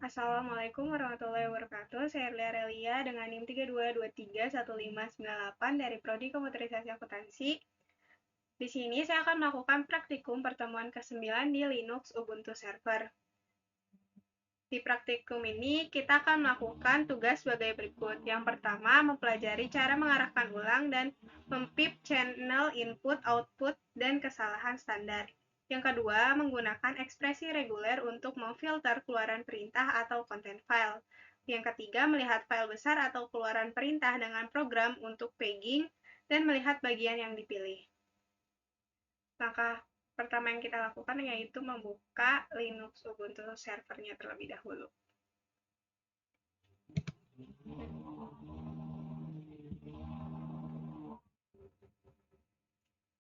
Assalamualaikum warahmatullahi wabarakatuh. Saya Erlia Relia dengan NIM 32231598 dari Prodi Komputerisasi Akuntansi. Di sini saya akan melakukan praktikum pertemuan ke-9 di Linux Ubuntu Server. Di praktikum ini, kita akan melakukan tugas sebagai berikut. Yang pertama, mempelajari cara mengarahkan ulang dan mempip channel input, output, dan kesalahan standar. Yang kedua, menggunakan ekspresi reguler untuk memfilter keluaran perintah atau konten file. Yang ketiga, melihat file besar atau keluaran perintah dengan program untuk pegging dan melihat bagian yang dipilih. Langkah pertama yang kita lakukan yaitu membuka Linux Ubuntu servernya terlebih dahulu.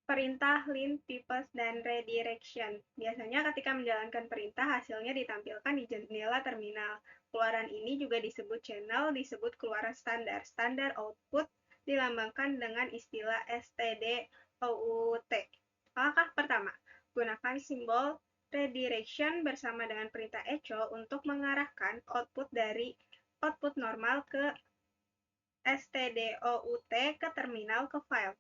Perintah lin, pipes, dan redirection. Biasanya ketika menjalankan perintah, hasilnya ditampilkan di jendela terminal. Keluaran ini juga disebut channel, disebut keluaran standar. Standar output dilambangkan dengan istilah stdout. Langkah pertama, gunakan simbol redirection bersama dengan perintah echo untuk mengarahkan output dari output normal ke stdout ke terminal ke file.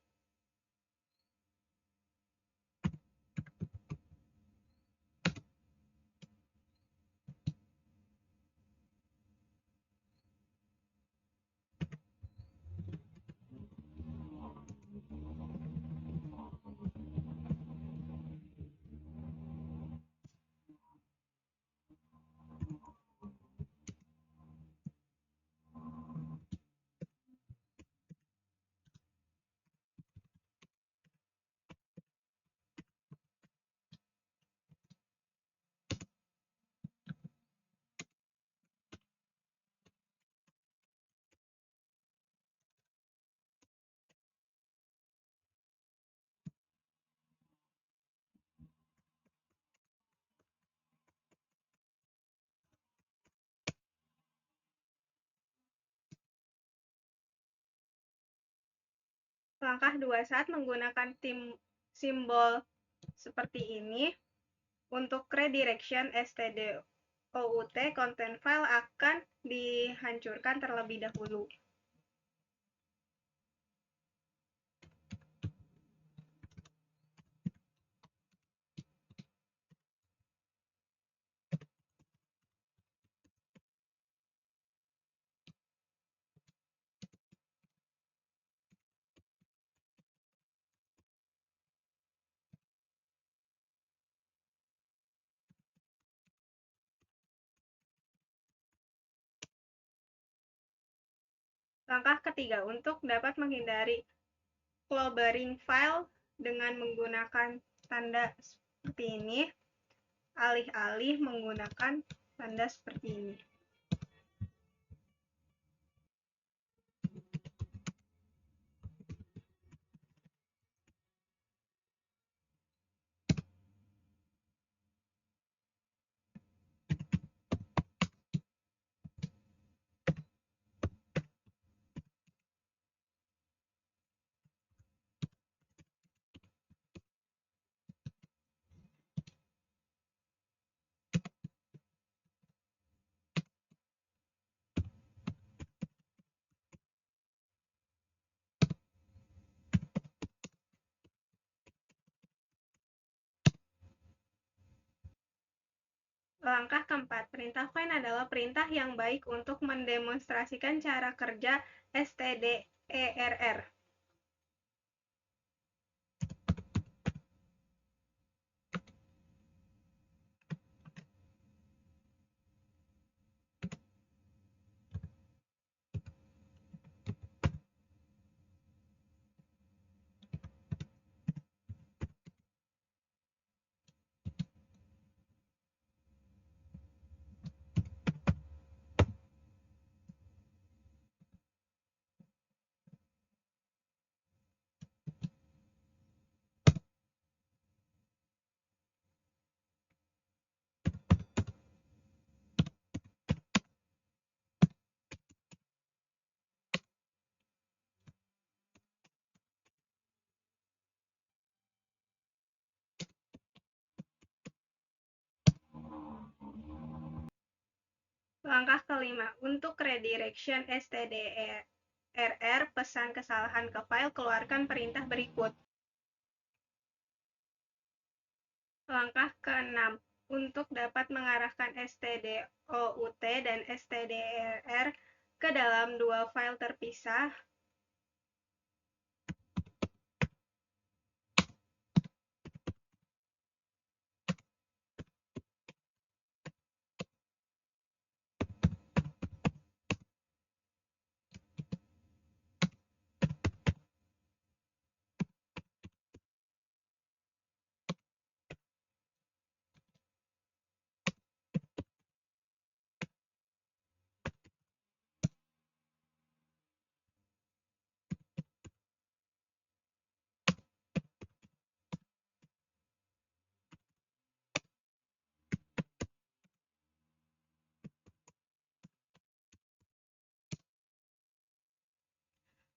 Langkah 2 saat menggunakan simbol seperti ini, untuk redirection stdout, content file akan dihancurkan terlebih dahulu. Langkah ketiga, untuk dapat menghindari clobbering file dengan menggunakan tanda seperti ini, alih-alih menggunakan tanda seperti ini. Langkah keempat, perintah find adalah perintah yang baik untuk mendemonstrasikan cara kerja stderr. Langkah kelima, untuk redirection stderr pesan kesalahan ke file, keluarkan perintah berikut. Langkah keenam, untuk dapat mengarahkan stdout dan stderr ke dalam dua file terpisah,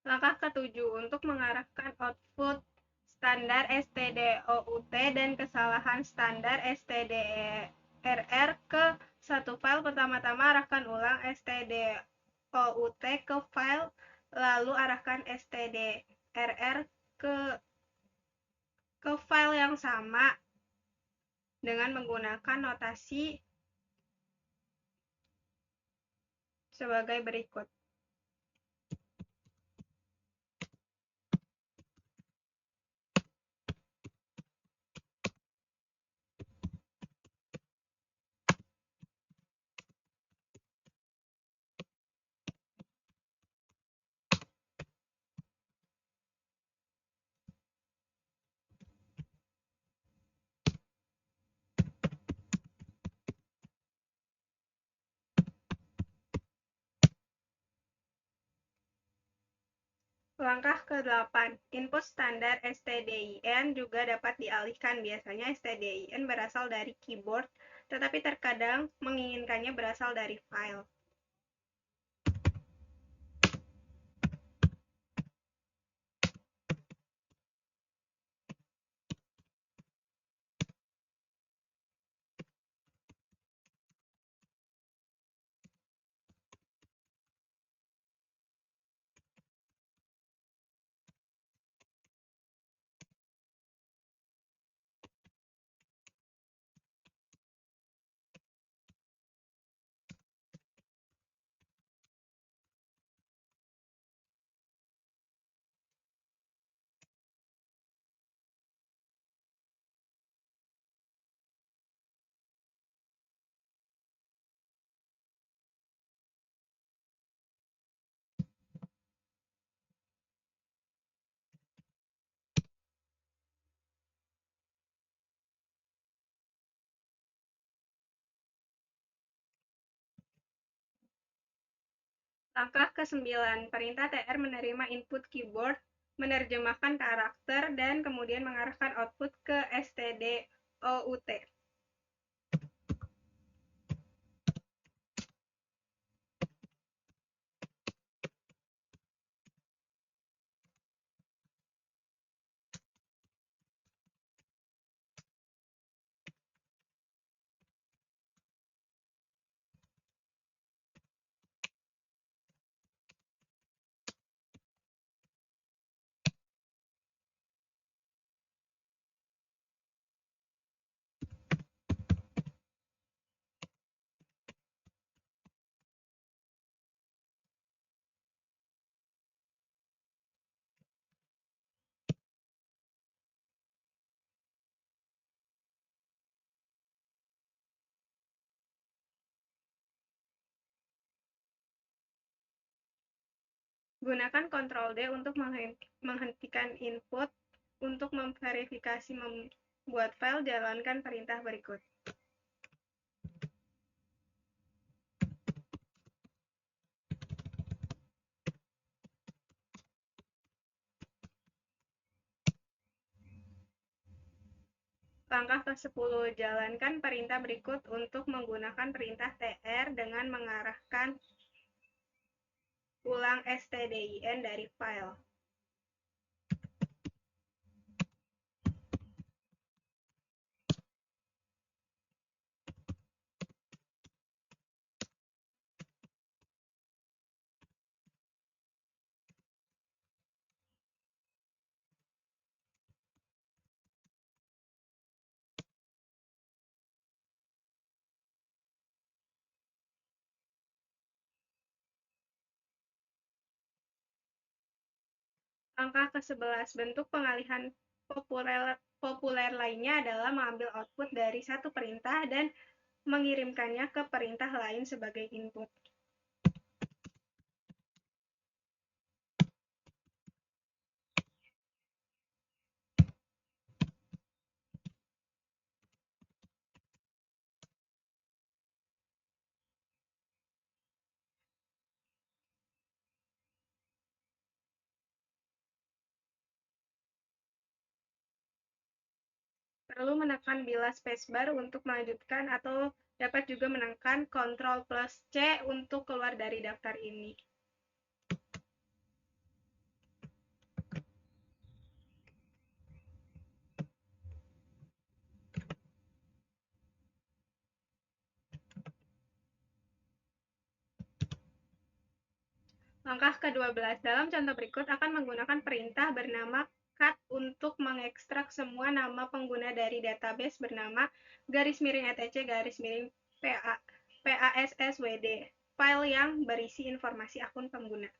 langkah ketujuh, untuk mengarahkan output standar stdout dan kesalahan standar stderr ke satu file, pertama-tama arahkan ulang stdout ke file, lalu arahkan stderr ke file yang sama dengan menggunakan notasi sebagai berikut. Langkah ke-8, input standar stdin juga dapat dialihkan. Biasanya stdin berasal dari keyboard, tetapi terkadang menginginkannya berasal dari file. Langkah ke-9, perintah tr menerima input keyboard, menerjemahkan karakter, dan kemudian mengarahkan output ke stdout. Gunakan Ctrl D untuk menghentikan input. Untuk memverifikasi membuat file, jalankan perintah berikut. Langkah ke-10, jalankan perintah berikut untuk menggunakan perintah tr dengan mengarahkan ulang stdin dari file. Langkah ke-11, bentuk pengalihan populer lainnya adalah mengambil output dari satu perintah dan mengirimkannya ke perintah lain sebagai input. Perlu menekan bilah spacebar untuk melanjutkan atau dapat juga menekan Ctrl+C untuk keluar dari daftar ini. Langkah ke-12, dalam contoh berikut akan menggunakan perintah bernama cut untuk mengekstrak semua nama pengguna dari database bernama _etc_PASSWD, file yang berisi informasi akun pengguna.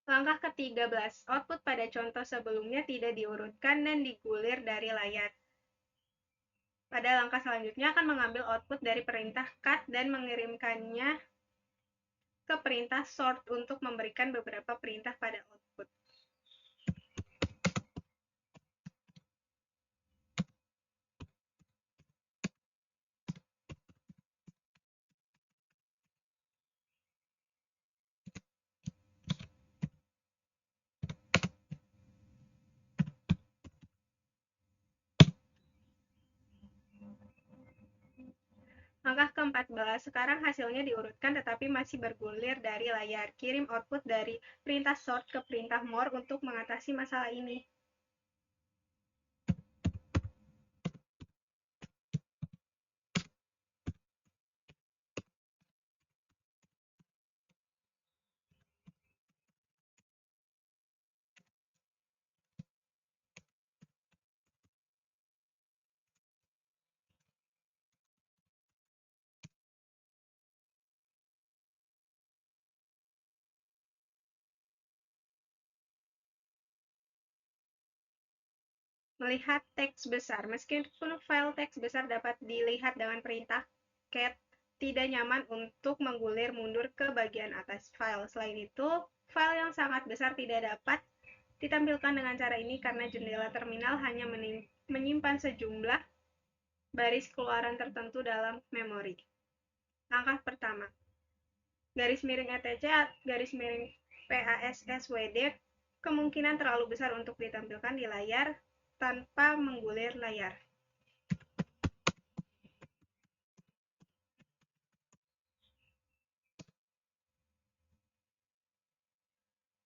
Langkah ke-13, output pada contoh sebelumnya tidak diurutkan dan digulir dari layar. Pada langkah selanjutnya akan mengambil output dari perintah cut dan mengirimkannya ke perintah sort untuk memberikan beberapa perintah pada output. Langkah ke-14, sekarang hasilnya diurutkan tetapi masih bergulir dari layar. Kirim output dari perintah sort ke perintah more untuk mengatasi masalah ini. Melihat teks besar. Meskipun file teks besar dapat dilihat dengan perintah cat, tidak nyaman untuk menggulir mundur ke bagian atas file. Selain itu, file yang sangat besar tidak dapat ditampilkan dengan cara ini karena jendela terminal hanya menyimpan sejumlah baris keluaran tertentu dalam memori. Langkah pertama, _etc, _PASSWD kemungkinan terlalu besar untuk ditampilkan di layar tanpa menggulir layar.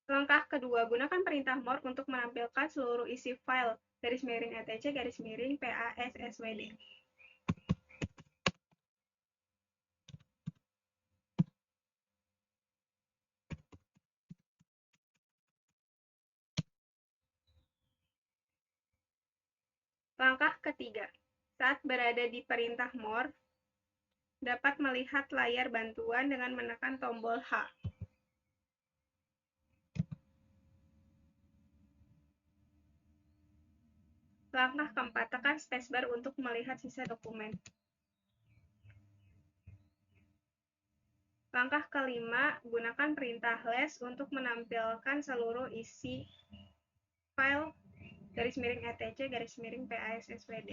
Langkah kedua, gunakan perintah more untuk menampilkan seluruh isi file _etc_PASSWD. Langkah ketiga, saat berada di perintah more, dapat melihat layar bantuan dengan menekan tombol H. Langkah keempat, tekan spacebar untuk melihat sisa dokumen. Langkah kelima, gunakan perintah less untuk menampilkan seluruh isi file _etc_PASSWD.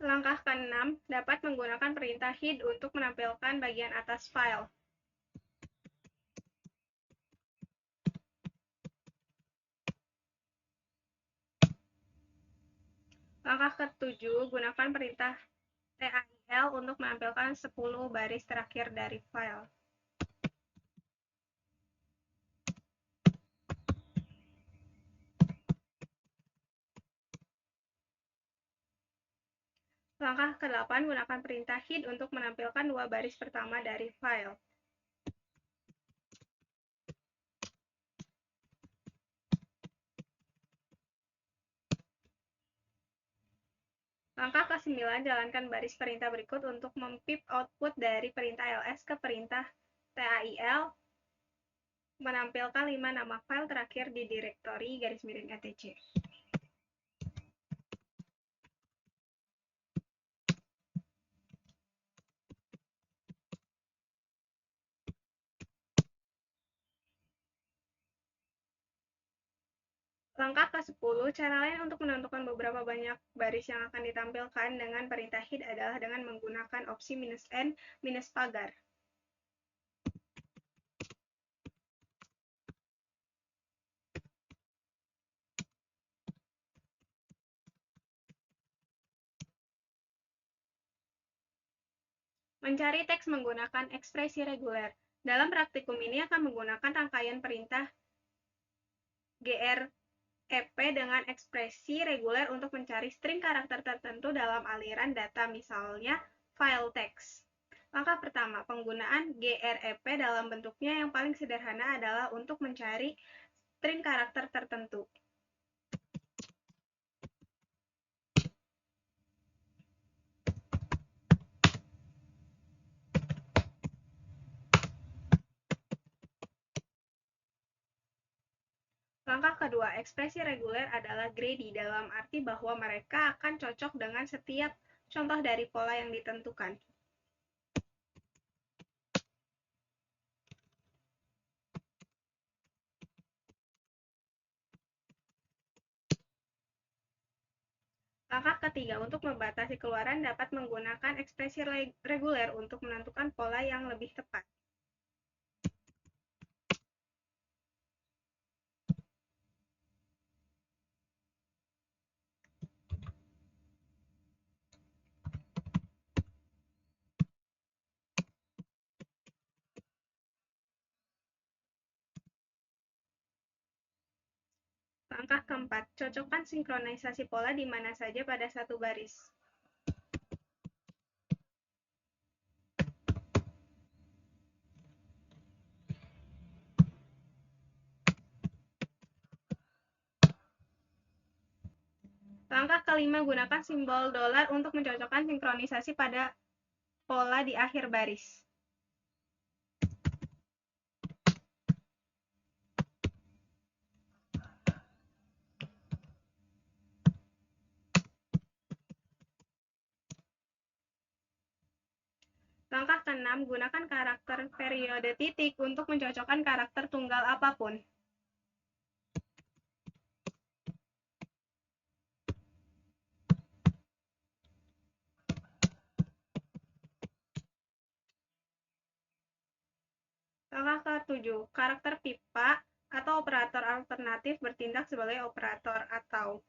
Langkah ke-6, dapat menggunakan perintah hid untuk menampilkan bagian atas file. Langkah ke-7, gunakan perintah TAIL untuk menampilkan 10 baris terakhir dari file. Langkah ke-8, gunakan perintah hid untuk menampilkan 2 baris pertama dari file. Langkah ke-9, jalankan baris perintah berikut untuk mempip output dari perintah ls ke perintah TAIL, menampilkan 5 nama file terakhir di direktori _etc. Langkah ke-10, cara lain untuk menentukan beberapa banyak baris yang akan ditampilkan dengan perintah hid adalah dengan menggunakan opsi "-n", "-pagar". Mencari teks menggunakan ekspresi reguler. Dalam praktikum ini akan menggunakan rangkaian perintah grep dengan ekspresi reguler untuk mencari string karakter tertentu dalam aliran data, misalnya file text. Langkah pertama, penggunaan grep dalam bentuknya yang paling sederhana adalah untuk mencari string karakter tertentu. Langkah kedua, ekspresi reguler adalah greedy dalam arti bahwa mereka akan cocok dengan setiap contoh dari pola yang ditentukan. Langkah ketiga, untuk membatasi keluaran dapat menggunakan ekspresi reguler untuk menentukan pola yang lebih tepat. Langkah keempat, cocokkan sinkronisasi pola di mana saja pada satu baris. Langkah kelima, gunakan simbol dolar untuk mencocokkan sinkronisasi pada pola di akhir baris. Langkah keenam, gunakan karakter periode titik untuk mencocokkan karakter tunggal apapun. Langkah ke-7, karakter pipa atau operator alternatif bertindak sebagai operator atau.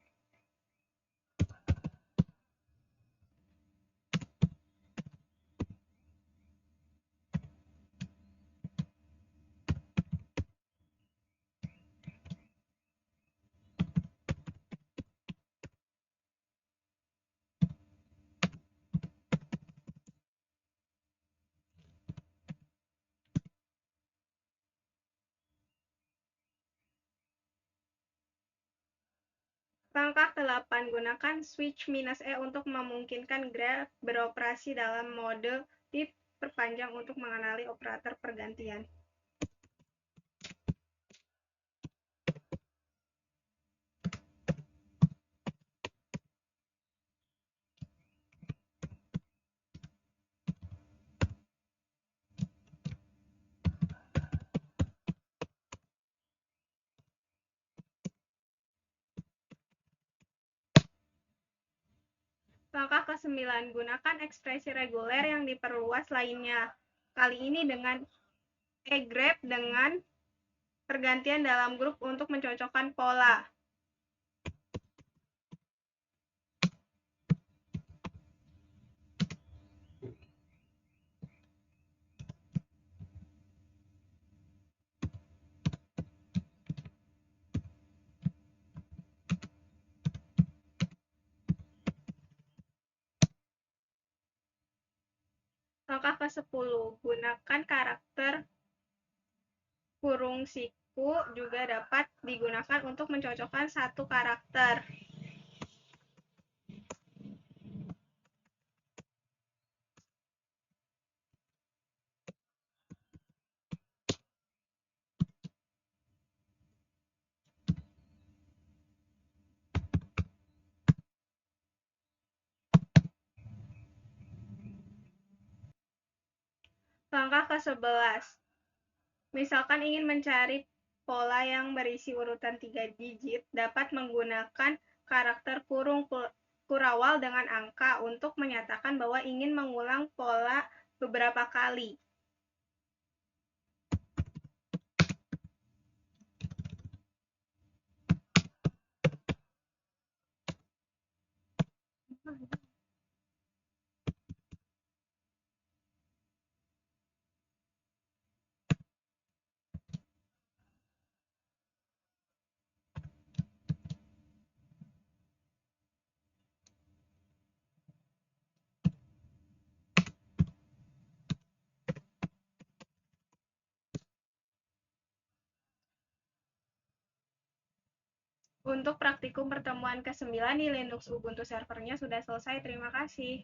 Langkah ke-8, gunakan switch "-e" untuk memungkinkan graph beroperasi dalam mode diperpanjang untuk mengenali operator pergantian. Langkah ke-9, gunakan ekspresi reguler yang diperluas lainnya. Kali ini dengan e-grep dengan pergantian dalam grup untuk mencocokkan pola. Langkah ke-10, gunakan karakter kurung siku juga dapat digunakan untuk mencocokkan satu karakter. Langkah ke-11, misalkan ingin mencari pola yang berisi urutan 3 digit, dapat menggunakan karakter kurung kurawal dengan angka untuk menyatakan bahwa ingin mengulang pola beberapa kali. Untuk praktikum pertemuan ke-9 di Linux Ubuntu servernya sudah selesai. Terima kasih.